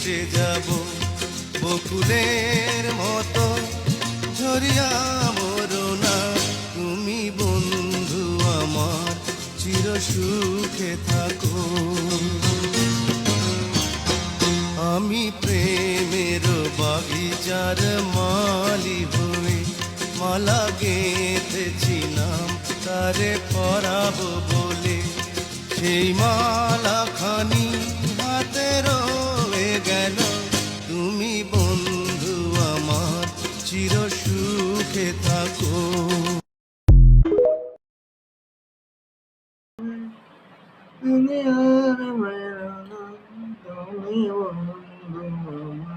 হেঁটে যাব বকুলের মতো ঝরিয়া মরুনা। তুমি বন্ধু আমার চির সুখে থাকো। আমি প্রেমের বাগিচার মালি হয়ে মালা গেঁথেছিলাম তারে পরাবো বলে। সেই মালা খানি হাতে